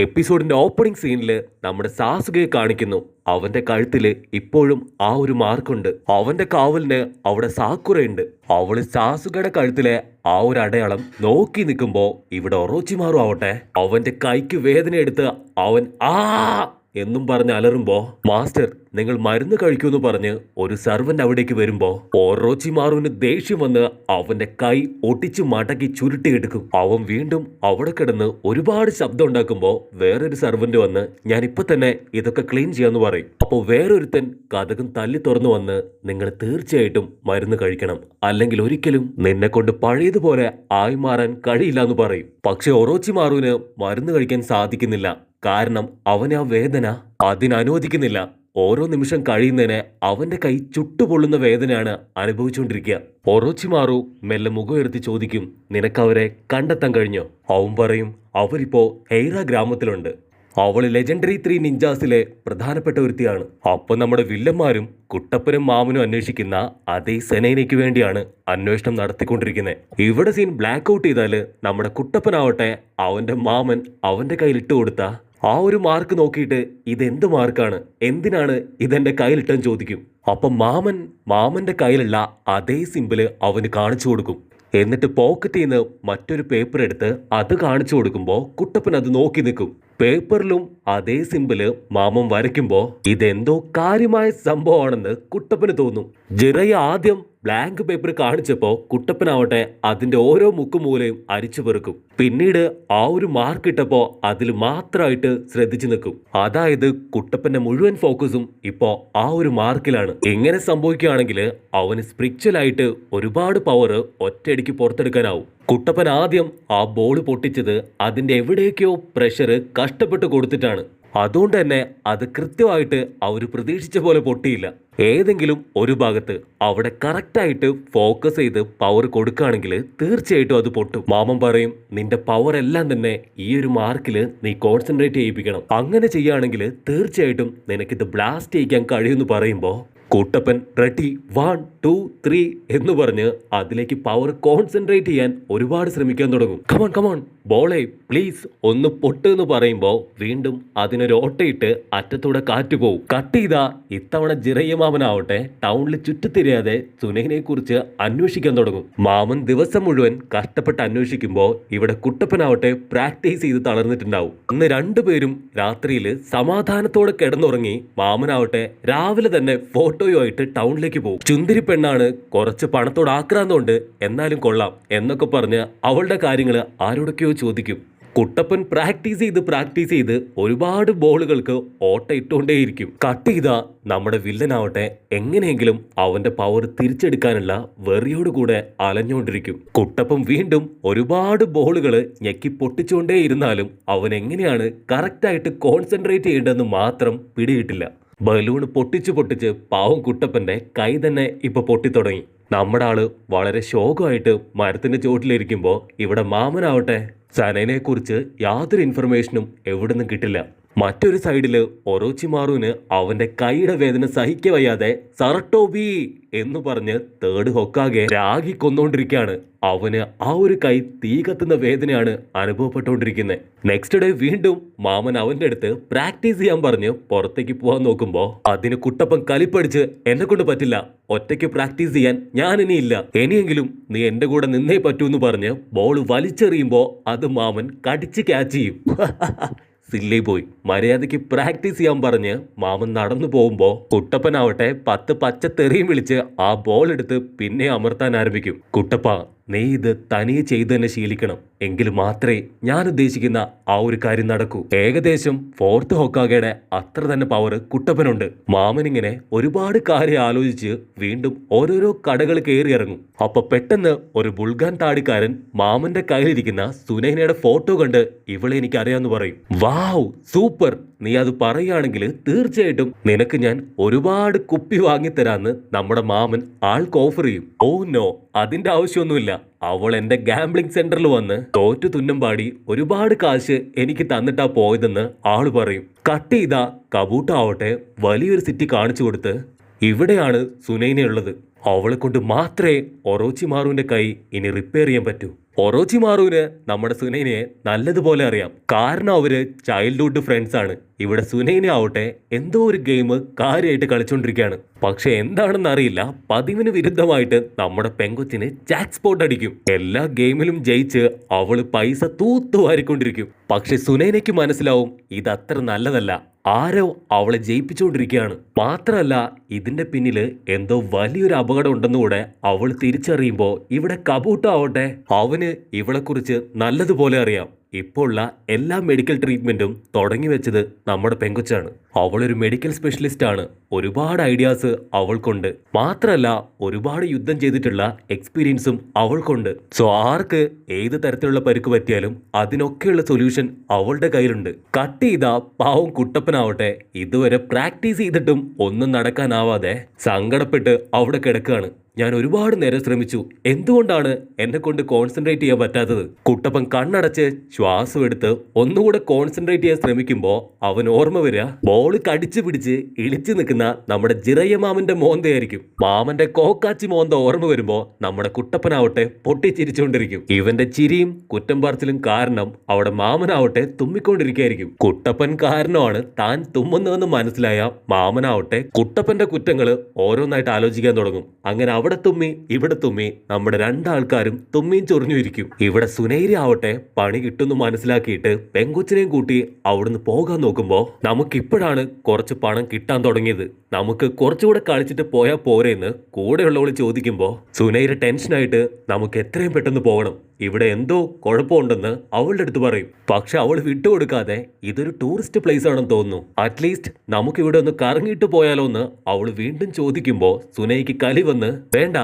എപ്പിസോഡിന്റെ opening സീനിൽ നമ്മുടെ സാസുകയെ കാണിക്കുന്നു. അവന്റെ കഴുത്തില് ഇപ്പോഴും ആ ഒരു മാർക്കുണ്ട്. അവന്റെ കാവലിന് അവിടെ സാക്കുറയുണ്ട്. അവള് സാസുകയുടെ കഴുത്തിലെ ആ ഒരു അടയാളം നോക്കി നിൽക്കുമ്പോ ഇവിടെ ഒറോച്ചിമാറു ആവട്ടെ അവന്റെ കൈക്ക് വേദന എടുത്ത് അവൻ ആ എന്നും പറഞ്ഞ് അലറുമ്പോ, മാസ്റ്റർ നിങ്ങൾ മരുന്ന് കഴിക്കൂന്ന് പറഞ്ഞ് ഒരു സർവന്റ് അവിടേക്ക് വരുമ്പോ ഒറോച്ചിമാറുവിന് ദേഷ്യം വന്ന് അവന്റെ കൈ ഒട്ടിച്ചു മടക്കി ചുരുട്ടിയെടുക്കും. അവൻ വീണ്ടും അവിടെ കിടന്ന് ഒരുപാട് ശബ്ദം ഉണ്ടാക്കുമ്പോ വേറൊരു സർവന്റ് വന്ന് ഞാൻ ഇപ്പൊ തന്നെ ഇതൊക്കെ ക്ലീൻ ചെയ്യാന്ന് പറയും. അപ്പൊ വേറൊരുത്തൻ കതകും തല്ലി തുറന്നു വന്ന് നിങ്ങൾ തീർച്ചയായിട്ടും മരുന്ന് കഴിക്കണം, അല്ലെങ്കിൽ ഒരിക്കലും നിന്നെ കൊണ്ട് പഴയതുപോലെ ആയി മാറാൻ കഴിയില്ല എന്ന് പറയും. പക്ഷെ ഒറോച്ചിമാറുവിന് മരുന്ന് കഴിക്കാൻ സാധിക്കുന്നില്ല. കാരണം അവന് ആ വേദന അതിനനുവദിക്കുന്നില്ല. ഓരോ നിമിഷം കഴിയുന്നതിന് അവന്റെ കൈ ചുട്ടുപൊള്ളുന്ന വേദനയാണ് അനുഭവിച്ചുകൊണ്ടിരിക്കുക. ഒറോച്ചിമാറു മെല്ലെ മുഖമുയർത്തി ചോദിക്കും, നിനക്കവരെ കണ്ടെത്താൻ കഴിഞ്ഞോ? അവൻ പറയും, അവരിപ്പോ ഹെയ്റ ഗ്രാമത്തിലുണ്ട്. അവള് ലെജൻഡറി 3 നിഞ്ചാസിലെ പ്രധാനപ്പെട്ട ഒരുത്തിയാണ്. അപ്പൊ നമ്മുടെ വില്ലന്മാരും കുട്ടപ്പനും മാമനും അന്വേഷിക്കുന്ന അതേ സെനൈനയ്ക്ക് വേണ്ടിയാണ് അന്വേഷണം നടത്തിക്കൊണ്ടിരിക്കുന്നത്. ഇവിടെ സീൻ ബ്ലാക്ക് ഔട്ട് ചെയ്താല് നമ്മുടെ കുട്ടപ്പനാവട്ടെ അവന്റെ മാമൻ അവന്റെ കയ്യിൽ ഇട്ട് കൊടുത്ത ആ ഒരു മാർക്ക് നോക്കിയിട്ട് ഇതെന്ത് മാർക്കാണ്, എന്തിനാണ് ഇതെന്റെ കയ്യിലിട്ടെന്ന് ചോദിക്കും. അപ്പൊ മാമന്റെ കയ്യിലുള്ള അതേ സിമ്പിള് അവന് കാണിച്ചു കൊടുക്കും. എന്നിട്ട് പോക്കറ്റിൽ നിന്ന് മറ്റൊരു പേപ്പർ എടുത്ത് അത് കാണിച്ചു കൊടുക്കുമ്പോൾ കുട്ടപ്പൻ അത് നോക്കി നിൽക്കും. പേപ്പറിലും അതേ സിമ്പിള് മാമൻ വരയ്ക്കുമ്പോ ഇതെന്തോ കാര്യമായ സംഭവമാണെന്ന് കുട്ടപ്പന് തോന്നും. ജിറയ ആദ്യം ബ്ലാങ്ക് പേപ്പർ കാണിച്ചപ്പോ കുട്ടപ്പനാവട്ടെ അതിന്റെ ഓരോ മുക്കുമൂലയും അരിച്ചു പെറുക്കും. പിന്നീട് ആ ഒരു മാർക്ക് ഇട്ടപ്പോ അതിൽ മാത്രമായിട്ട് ശ്രദ്ധിച്ചു നിൽക്കും. അതായത് കുട്ടപ്പന്റെ മുഴുവൻ ഫോക്കസും ഇപ്പോ ആ ഒരു മാർക്കിലാണ്. ഇങ്ങനെ സംഭവിക്കുകയാണെങ്കിൽ അവന് സ്പിരിച്വൽ ആയിട്ട് ഒരുപാട് പവർ ഒറ്റയടിക്ക് പുറത്തെടുക്കാനാവും. കുട്ടപ്പൻ ആദ്യം ആ ബോൾ പൊട്ടിച്ചത് അതിന്റെ എവിടേക്കോ പ്രഷർ കഷ്ടപ്പെട്ട് കൊടുത്തിട്ടാണ്. അതുകൊണ്ട് തന്നെ അത് കൃത്യമായിട്ട് അവർ പ്രതീക്ഷിച്ച പോലെ പൊട്ടിയില്ല. ഏതെങ്കിലും ഒരു ഭാഗത്ത് അവിടെ കറക്റ്റായിട്ട് ഫോക്കസ് ചെയ്ത് പവർ കൊടുക്കുകയാണെങ്കിൽ തീർച്ചയായിട്ടും അത് പൊട്ടും. മാമൻ പറയും, നിന്റെ പവർ എല്ലാം തന്നെ ഈ ഒരു മാർക്കിൽ നീ കോൺസെൻട്രേറ്റ് ചെയ്യിപ്പിക്കണം. അങ്ങനെ ചെയ്യുകയാണെങ്കിൽ തീർച്ചയായിട്ടും നിനക്കിത് ബ്ലാസ്റ്റ് ചെയ്യിക്കാൻ കഴിയുമെന്ന് പറയുമ്പോൾ കുട്ടപ്പൻ റെഡി 1 2 3 എന്ന് പറഞ്ഞ് അതിലേക്ക് പവർ കോൺസെൻട്രേറ്റ് ചെയ്യാൻ ഒരുപാട് ശ്രമിക്കാൻ തുടങ്ങും. കമോൺ ബോളെ പ്ലീസ് ഒന്ന് പൊട്ട് എന്ന് പറയുമ്പോൾ വീണ്ടും അതിനൊരു ഓട്ടയിട്ട് അറ്റത്തൂടെ കാറ്റ് പോവും. കട്ട് ചെയ്താ ഇത്തവണ ജിറയ്യ മാമനാവട്ടെ ടൗണിൽ ചുറ്റിത്തിരിയാതെ സുനൈനെ കുറിച്ച് അന്വേഷിക്കാൻ തുടങ്ങും. മാമൻ ദിവസം മുഴുവൻ കഷ്ടപ്പെട്ട് അന്വേഷിക്കുമ്പോൾ ഇവിടെ കുട്ടപ്പനാവട്ടെ പ്രാക്ടീസ് ചെയ്ത് തളർന്നിട്ടുണ്ടാവും. അന്ന് രണ്ടുപേരും രാത്രിയിൽ സമാധാനത്തോടെ കിടന്നുറങ്ങി. മാമനാവട്ടെ രാവിലെ തന്നെ ഫോട്ടോയുമായിട്ട് ടൗണിലേക്ക് പോകും. ചുന്തിരി പെണ്ണാണ്, കുറച്ച് പണത്തോട് ആക്രാന്തമുണ്ട്, എന്നാലും കൊള്ളാം എന്നൊക്കെ പറഞ്ഞ് അവളുടെ കാര്യങ്ങൾ ആരോടൊക്കെയോ ചോദിക്കും. കുട്ടപ്പൻ പ്രാക്ടീസ് ചെയ്ത് ഒരുപാട് ബോളുകൾക്ക് ഓട്ട ഇട്ടുകൊണ്ടേയിരിക്കും. കട്ട് ചെയ്താ നമ്മുടെ വില്ലനാവട്ടെ എങ്ങനെയെങ്കിലും അവന്റെ പവർ തിരിച്ചെടുക്കാനുള്ള വെറിയോടുകൂടെ അലഞ്ഞുകൊണ്ടിരിക്കും. കുട്ടപ്പൻ വീണ്ടും ഒരുപാട് ബോളുകൾ ഞെക്കി പൊട്ടിച്ചുകൊണ്ടേ ഇരുന്നാലും അവൻ എങ്ങനെയാണ് കറക്റ്റായിട്ട് കോൺസെൻട്രേറ്റ് ചെയ്യേണ്ടതെന്ന് മാത്രം പിടികിട്ടില്ല. ബലൂൺ പൊട്ടിച്ച് പാവം കുട്ടപ്പന്റെ കൈ തന്നെ ഇപ്പൊ പൊട്ടിത്തുടങ്ങി. നമ്മുടെ ആള് വളരെ ശോകമായിട്ട് മരത്തിന്റെ ചോട്ടിലിരിക്കുമ്പോൾ ഇവിടെ മാമനാവട്ടെ സനനെ കുറിച്ച് യാതൊരു ഇൻഫർമേഷനും എവിടുന്നും കിട്ടില്ല. മറ്റൊരു സൈഡില് ഒറോച്ചിമാറുവിന് അവന്റെ കൈയുടെ വേദന സഹിക്ക വയ്യാതെ സറട്ടോബി എന്ന് പറഞ്ഞ് തേർഡ് ഹൊക്കാകെ രാഗി കൊന്നുകൊണ്ടിരിക്കുകയാണ്. അവന് ആ ഒരു കൈ തീ കത്തുന്ന വേദനയാണ് അനുഭവപ്പെട്ടുകൊണ്ടിരിക്കുന്നത്. നെക്സ്റ്റ് ഡേ വീണ്ടും മാമൻ അവന്റെ അടുത്ത് പ്രാക്ടീസ് ചെയ്യാൻ പറഞ്ഞ് പുറത്തേക്ക് പോകാൻ നോക്കുമ്പോ അതിന് കുട്ടപ്പൻ കലിപ്പടിച്ച് എന്നെ കൊണ്ട് പറ്റില്ല, ഒറ്റയ്ക്ക് പ്രാക്ടീസ് ചെയ്യാൻ ഞാൻ ഇനിയില്ല, ഇനിയെങ്കിലും നീ എന്റെ കൂടെ നിന്നേ പറ്റൂ എന്ന് പറഞ്ഞ് ബോൾ വലിച്ചെറിയുമ്പോ അത് മാമൻ കടിച്ച് ക്യാച്ച് ചെയ്യും. സില്ലി പോയി മര്യാദയ്ക്ക് പ്രാക്ടീസ് ചെയ്യാൻ പറഞ്ഞ് മാമൻ നടന്നു പോകുമ്പോ കുട്ടപ്പനാവട്ടെ 10 പച്ച തെറിയും വിളിച്ച് ആ ബോൾ എടുത്ത് പിന്നെ അമർത്താൻ ആരംഭിക്കും. കുട്ടപ്പ, നീ ഇത് തനിയെ ചെയ്തു തന്നെ ശീലിക്കണം, എങ്കിൽ മാത്രമേ ഞാൻ ഉദ്ദേശിക്കുന്ന ആ ഒരു കാര്യം നടക്കൂ. ഏകദേശം 4th ഹൊക്കാഗയുടെ അത്ര തന്നെ പവർ കുട്ടപ്പനുണ്ട്. മാമനിങ്ങനെ ഒരുപാട് കാര്യം ആലോചിച്ച് വീണ്ടും ഓരോരോ കടകൾ കയറി ഇറങ്ങും. അപ്പൊ പെട്ടെന്ന് ഒരു ബുൾഗാൻ താടിക്കാരൻ മാമന്റെ കയ്യിലിരിക്കുന്ന സുനൈനയുടെ ഫോട്ടോ കണ്ട് ഇവളെ എനിക്ക് അറിയാമെന്ന് പറയും. വാവ് സൂപ്പർ, നീ അത് പറയുകയാണെങ്കിൽ തീർച്ചയായിട്ടും നിനക്ക് ഞാൻ ഒരുപാട് കുപ്പി വാങ്ങിത്തരാന്ന് നമ്മുടെ മാമൻ ആൾക്ക് ഓഫർ ചെയ്യും. ഓ നോ, അതിന്റെ ആവശ്യമൊന്നുമില്ല. അവൾ എന്റെ ഗാംബ്ലിംഗ് സെന്ററിൽ വന്ന് തോറ്റു തുന്നം പാടി ഒരുപാട് കാശ് എനിക്ക് തന്നിട്ടാ പോയതെന്ന് ആള് പറയും. കട്ട് ചെയ്താ കബൂട്ട ആവട്ടെ വലിയൊരു സിറ്റി കാണിച്ചു കൊടുത്ത് ഇവിടെയാണ് സുനൈനയുള്ളത്, അവളെ കൊണ്ട് മാത്രമേ ഒറോച്ചിമാറുവിന്റെ കൈ ഇനി റിപ്പയർ ചെയ്യാൻ പറ്റൂ. ഒറോച്ചിമാറുവിന് നമ്മുടെ സുനൈനയെ നല്ലതുപോലെ അറിയാം. കാരണം അവര് ചൈൽഡ്ഹുഡ് ഫ്രണ്ട്സ് ആണ്. ഇവിടെ സുനൈന ആവട്ടെ എന്തോ ഒരു ഗെയിം കാര്യമായിട്ട് കളിച്ചോണ്ടിരിക്കുകയാണ്. പക്ഷെ എന്താണെന്ന് അറിയില്ല, പതിവിന് വിരുദ്ധമായിട്ട് നമ്മുടെ പെങ്കൊച്ചിന് ജാക്ക് സ്പോട്ട് അടിക്കും. എല്ലാ ഗെയിമിലും ജയിച്ച് അവള് പൈസ തൂത്തുവാരിക്കൊണ്ടിരിക്കും. പക്ഷെ സുനൈനയ്ക്ക് മനസ്സിലാവും ഇതത്ര നല്ലതല്ല. ആരോ അവളെ ജയിപ്പിച്ചുകൊണ്ടിരിക്കുകയാണ്. മാത്രമല്ല ഇതിന്റെ പിന്നില് എന്തോ വലിയൊരു അപകടം ഉണ്ടെന്നുകൂടെ അവൾ തിരിച്ചറിയുമ്പോ ഇവിടെ കബൂട്ടോ ആവട്ടെ അവന് ഇവളെക്കുറിച്ച് നല്ലതുപോലെ അറിയാം. ഇപ്പോൾ ഉള്ള എല്ലാ മെഡിക്കൽ ട്രീറ്റ്മെന്റും തുടങ്ങി വെച്ചത് നമ്മുടെ പെങ്കൊച്ചാണ്. അവളൊരു മെഡിക്കൽ സ്പെഷ്യലിസ്റ്റ് ആണ്. ഒരുപാട് ഐഡിയാസ് അവൾക്കുണ്ട്. മാത്രമല്ല ഒരുപാട് യുദ്ധം ചെയ്തിട്ടുള്ള എക്സ്പീരിയൻസും അവൾക്കുണ്ട്. സോ ആർക്ക് ഏത് തരത്തിലുള്ള പരിക്ക് പറ്റിയാലും അതിനൊക്കെയുള്ള സൊല്യൂഷൻ അവളുടെ കയ്യിലുണ്ട്. കട്ട് ചെയ്ത പാവം കുട്ടപ്പനാവട്ടെ ഇതുവരെ പ്രാക്ടീസ് ചെയ്തിട്ടും ഒന്നും നടക്കാനാവാതെ സങ്കടപ്പെട്ട് അവിടെ കിടക്കുകയാണ്. ഞാൻ ഒരുപാട് നേരം ശ്രമിച്ചു, എന്തുകൊണ്ടാണ് എന്നെ കൊണ്ട് കോൺസെൻട്രേറ്റ് ചെയ്യാൻ പറ്റാത്തത്? കുട്ടപ്പൻ കണ്ണടച്ച് ശ്വാസം എടുത്ത് ഒന്നുകൂടെ കോൺസെൻട്രേറ്റ് ചെയ്യാൻ ശ്രമിക്കുമ്പോൾ അവൻ ഓർമ്മ വരിക ബോൾ കടിച്ചു പിടിച്ച് ഇളിച്ചു നിൽക്കുന്ന നമ്മുടെ ജിറയ്യ മാമന്റെ മോന്തയായിരിക്കും. മാമന്റെ കോക്കാച്ചി മോന്ത ഓർമ്മ വരുമ്പോൾ നമ്മുടെ കുട്ടപ്പനാവട്ടെ പൊട്ടിച്ചിരിച്ചുകൊണ്ടിരിക്കും. ഇവന്റെ ചിരിയും കുറ്റം പറച്ചിലും കാരണം അവിടെ മാമനാവട്ടെ തുമ്മിക്കൊണ്ടിരിക്കുകയായിരിക്കും. കുട്ടപ്പൻ കാരണമാണ് താൻ തുമ്മുന്നതെന്ന് മനസ്സിലായ മാമനാവട്ടെ കുട്ടപ്പന്റെ കുറ്റങ്ങൾ ഓരോന്നായിട്ട് ആലോചിക്കാൻ തുടങ്ങും. അങ്ങനെ അവിടെ തുമ്മി ഇവിടെ തുമ്മി നമ്മുടെ രണ്ടാൾക്കാരും തുമ്മിയും ചൊറിഞ്ഞു ഇരിക്കും. ഇവിടെ സുനൈരി ആവട്ടെ പണി കിട്ടുന്നു മനസ്സിലാക്കിയിട്ട് പെങ്കൊച്ചിനെയും കൂട്ടി അവിടുന്ന് പോകാൻ നോക്കുമ്പോ നമുക്കിപ്പോഴാണ് കുറച്ച് പണം കിട്ടാൻ തുടങ്ങിയത്. നമുക്ക് കുറച്ചുകൂടെ കളിച്ചിട്ട് പോയാൽ പോരെന്ന് കൂടെയുള്ളവള് ചോദിക്കുമ്പോ സുനൈര ടെൻഷനായിട്ട് നമുക്ക് എത്രയും പെട്ടെന്ന് പോകണം, ഇവിടെ എന്തോ കുഴപ്പമുണ്ടെന്ന് അവളുടെ അടുത്ത് പറയും. പക്ഷെ അവൾ വിട്ടുകൊടുക്കാതെ ഇതൊരു ടൂറിസ്റ്റ് പ്ലേസ് ആണെന്ന് തോന്നുന്നു, അറ്റ്ലീസ്റ്റ് നമുക്ക് ഇവിടെ ഒന്ന് കറങ്ങിയിട്ട് പോയാലോ എന്ന് അവൾ വീണ്ടും ചോദിക്കുമ്പോ സുനൈക്ക് കലി വന്ന് വേണ്ട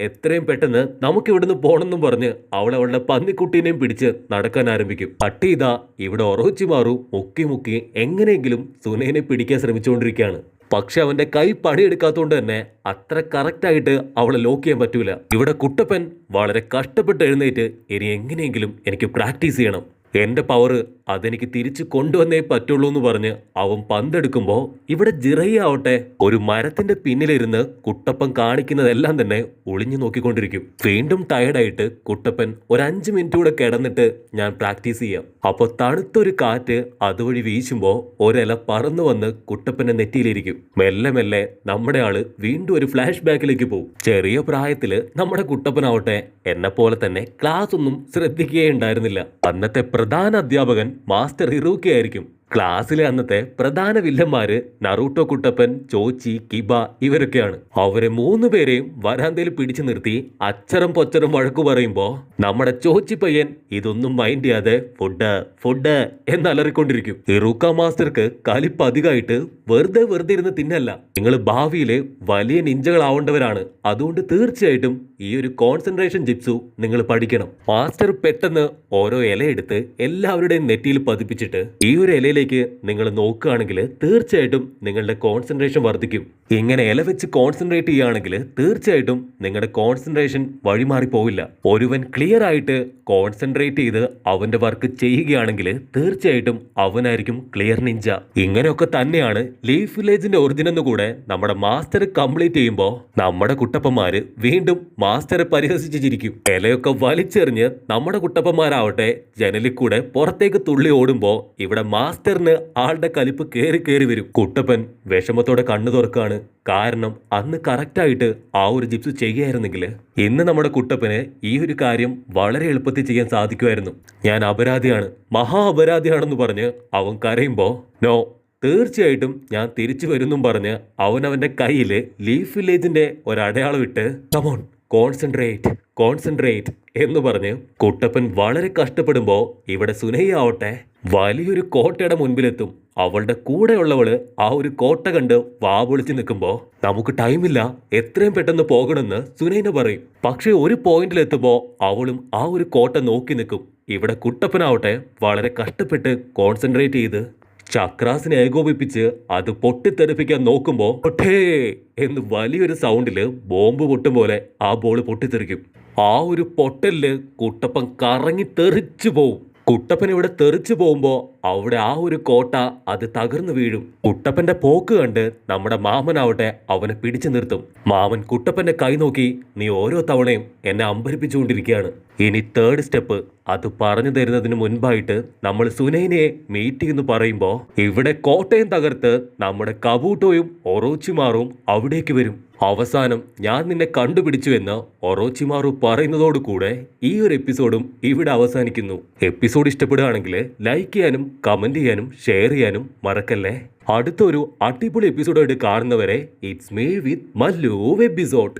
എത്രയും പെട്ടെന്ന് നമുക്ക് ഇവിടുന്ന് പോണെന്നും പറഞ്ഞ് അവൾ അവളുടെ പന്നിക്കുട്ടീനെയും പിടിച്ച് നടക്കാൻ ആരംഭിക്കും. പട്ടി ഇതാ ഇവിടെ ഒറോച്ചി മാറും മുക്കി മുക്കി എങ്ങനെയെങ്കിലും സുനൈനെ പിടിക്കാൻ ശ്രമിച്ചുകൊണ്ടിരിക്കുകയാണ്. പക്ഷെ അവന്റെ കൈ പണിയെടുക്കാത്തതുകൊണ്ട് തന്നെ അത്ര കറക്റ്റായിട്ട് അവളെ ലോക്ക് ചെയ്യാൻ പറ്റൂല. ഇവിടെ കുട്ടപ്പൻ വളരെ കഷ്ടപ്പെട്ട് എഴുന്നേറ്റ് ഇനി എങ്ങനെയെങ്കിലും എനിക്ക് പ്രാക്ടീസ് ചെയ്യണം, എന്റെ പവർ അതെനിക്ക് തിരിച്ചു കൊണ്ടുവന്നേ പറ്റുള്ളൂ എന്ന് പറഞ്ഞ് അവൻ പന്തെടുക്കുമ്പോൾ ഇവിടെ ജിറയ്യ ആവട്ടെ ഒരു മരത്തിന്റെ പിന്നിലിരുന്ന് കുട്ടപ്പൻ കാണിക്കുന്നതെല്ലാം തന്നെ ഒളിഞ്ഞു നോക്കിക്കൊണ്ടിരിക്കും. വീണ്ടും ടയർഡായിട്ട് കുട്ടപ്പൻ ഒരു 5 മിനിറ്റ് കൂടെ കിടന്നിട്ട് ഞാൻ പ്രാക്ടീസ് ചെയ്യാം. അപ്പോൾ തണുത്തൊരു കാറ്റ് അതുവഴി വീശുമ്പോൾ ഒരില പറന്നു വന്ന് കുട്ടപ്പന്റെ നെറ്റിയിലിരിക്കും. മെല്ലെ മെല്ലെ നമ്മുടെ ആള് വീണ്ടും ഒരു ഫ്ലാഷ് ബാക്കിലേക്ക് പോകും. ചെറിയ പ്രായത്തില് നമ്മുടെ കുട്ടപ്പനാവട്ടെ എന്നെ പോലെ തന്നെ ക്ലാസ് ഒന്നും ശ്രദ്ധിക്കുകയേ ഉണ്ടായിരുന്നില്ല. അന്നത്തെ പ്രധാന അധ്യാപകൻ മാസ്റ്റർ ഹിറൂക്കി ആയിരിക്കും. ക്ലാസ്സിലെ അന്നത്തെ പ്രധാന വില്ലന്മാര് നറൂട്ടോ കുട്ടപ്പൻ, ചോച്ചി, കിബ ഇവരൊക്കെയാണ്. അവരെ 3 പേരെയും വരാന്തയിൽ പിടിച്ചു നിർത്തി അച്ചരം പൊച്ചരം വഴക്കു പറയുമ്പോ നമ്മുടെ ചോച്ചി പയ്യൻ ഇതൊന്നും മൈൻഡ് ചെയ്യാതെ ഫുഡ് ഫുഡ് എന്നലറിക്കൊണ്ടിരിക്കും. ഹിറൂക്ക മാസ്റ്റർക്ക് കലിപ്പ് അധികമായിട്ട് വെറുതെ ഇരുന്ന് തിന്നല്ല, നിങ്ങൾ ഭാവിയിലെ വലിയ നിഞ്ചകളാവേണ്ടവരാണ്, അതുകൊണ്ട് തീർച്ചയായിട്ടും ഈ ഒരു കോൺസെൻട്രേഷൻ ജിപ്സു നിങ്ങൾ പഠിക്കണം. മാസ്റ്റർ പെട്ടെന്ന് ഓരോ ഇലയെടുത്ത് എല്ലാവരുടെയും നെറ്റിയിൽ പതിപ്പിച്ചിട്ട് ഈ ഒരു ഇലയിലേക്ക് നിങ്ങൾ നോക്കുകയാണെങ്കിൽ തീർച്ചയായിട്ടും നിങ്ങളുടെ കോൺസെൻട്രേഷൻ വർദ്ധിക്കും. ഇങ്ങനെ ഇല വെച്ച് കോൺസെൻട്രേറ്റ് ചെയ്യുകയാണെങ്കിൽ തീർച്ചയായിട്ടും നിങ്ങളുടെ കോൺസെൻട്രേഷൻ വഴിമാറി പോവില്ല. ഒരുവൻ ക്ലിയർ ആയിട്ട് കോൺസെൻട്രേറ്റ് ചെയ്ത് അവന്റെ വർക്ക് ചെയ്യുകയാണെങ്കിൽ തീർച്ചയായിട്ടും അവനായിരിക്കും ക്ലിയർ നിഞ്ച. ഇങ്ങനെയൊക്കെ തന്നെയാണ് ലീഫ് വില്ലേജിന്റെ ഒറിജിൻ എന്ന് കൂടെ നമ്മുടെ മാസ്റ്റർ കംപ്ലീറ്റ് ചെയ്യുമ്പോൾ നമ്മുടെ കുട്ടപ്പന്മാര് വീണ്ടും മാസ്റ്ററെ പരിഹസിച്ച് ചിരിക്കും. ഇലയൊക്കെ വലിച്ചെറിഞ്ഞ് നമ്മുടെ കുട്ടപ്പന്മാരാവട്ടെ ജനലിൽ കൂടെ പുറത്തേക്ക് തുള്ളി ഓടുമ്പോ ഇവിടെ മാസ്റ്ററിന് ആളുടെ കലിപ്പ് കേറി വരും. കുട്ടപ്പൻ വിഷമത്തോടെ കണ്ണു തുറക്കാണ്. കാരണം അന്ന് കറക്റ്റായിട്ട് ആ ഒരു ജിപ്സ് ചെയ്യുകയായിരുന്നെങ്കിൽ ഇന്ന് നമ്മുടെ കുട്ടപ്പന് ഈ ഒരു കാര്യം വളരെ എളുപ്പത്തിൽ ചെയ്യാൻ സാധിക്കുമായിരുന്നു. ഞാൻ അപരാധിയാണ്, മഹാ അപരാധിയാണെന്ന് പറഞ്ഞ് അവൻ കരയുമ്പോ നോ തീർച്ചയായിട്ടും ഞാൻ തിരിച്ചു വരുന്നും പറഞ്ഞ് അവനവന്റെ കയ്യില് ലീഫ് വില്ലേജിന്റെ ഒരടയാളം ഇട്ട് കമോൺ കോൺസെൻട്രേറ്റ് എന്ന് പറഞ്ഞ് കുട്ടപ്പൻ വളരെ കഷ്ടപ്പെടുമ്പോ ഇവിടെ സുനയ്യ ആവട്ടെ വലിയൊരു കോട്ടയുടെ മുൻപിലെത്തും. അവളുടെ കൂടെയുള്ളവള് ആ ഒരു കോട്ട കണ്ട് വാപൊളിച്ച് നിൽക്കുമ്പോ നമുക്ക് ടൈമില്ല, എത്രയും പെട്ടെന്ന് പോകണമെന്ന് സുനൈന പറയും. പക്ഷെ ഒരു പോയിന്റിലെത്തുമ്പോ അവളും ആ ഒരു കോട്ട നോക്കി നിൽക്കും. ഇവിടെ കുട്ടപ്പനാവട്ടെ വളരെ കഷ്ടപ്പെട്ട് കോൺസെൻട്രേറ്റ് ചെയ്ത് ചക്രാസിനെ ഏകോപിപ്പിച്ച് അത് പൊട്ടിത്തെറിപ്പിക്കാൻ നോക്കുമ്പോ പൊട്ടേ എന്ന് വലിയൊരു സൗണ്ടില് ബോംബ് പൊട്ടും പോലെ ആ ബോൾ പൊട്ടിത്തെറിക്കും. ആ ഒരു പൊട്ടലില് കുട്ടപ്പൻ കറങ്ങി തെറിച്ചു പോവും. കുട്ടപ്പൻ ഇവിടെ തെറിച്ചു പോകുമ്പോൾ അവിടെ ആ ഒരു കോട്ട അത് തകർന്നു വീഴും. കുട്ടപ്പന്റെ പോക്ക് കണ്ട് നമ്മുടെ മാമനാവട്ടെ അവനെ പിടിച്ചു നിർത്തും. മാമൻ കുട്ടപ്പന്റെ കൈ നോക്കി, നീ ഓരോ തവണയും എന്നെ അമ്പരിപ്പിച്ചുകൊണ്ടിരിക്കുകയാണ്. ഇനി തേർഡ് സ്റ്റെപ്പ് അത് പറഞ്ഞു തരുന്നതിന് മുൻപായിട്ട് നമ്മൾ സുനൈനയെ മീറ്റ് ചെയ്യുന്നു പറയുമ്പോൾ ഇവിടെ കോട്ടയം തകർത്ത് നമ്മുടെ കബൂട്ടോയും ഒറോച്ചിമാറും അവിടേക്ക് വരും. അവസാനം ഞാൻ നിന്നെ കണ്ടുപിടിച്ചു എന്ന് ഒറോച്ചിമാറു പറയുന്നതോടുകൂടെ ഈ ഒരു എപ്പിസോഡും ഇവിടെ അവസാനിക്കുന്നു. എപ്പിസോഡ് ഇഷ്ടപ്പെടുകയാണെങ്കിൽ ലൈക്ക് ചെയ്യാനും കമന്റ് ചെയ്യാനും ഷെയർ ചെയ്യാനും മറക്കല്ലേ. അടുത്തൊരു അടിപൊളി എപ്പിസോഡായിട്ട് കാണുന്നവരെ it's me with Mallu episode.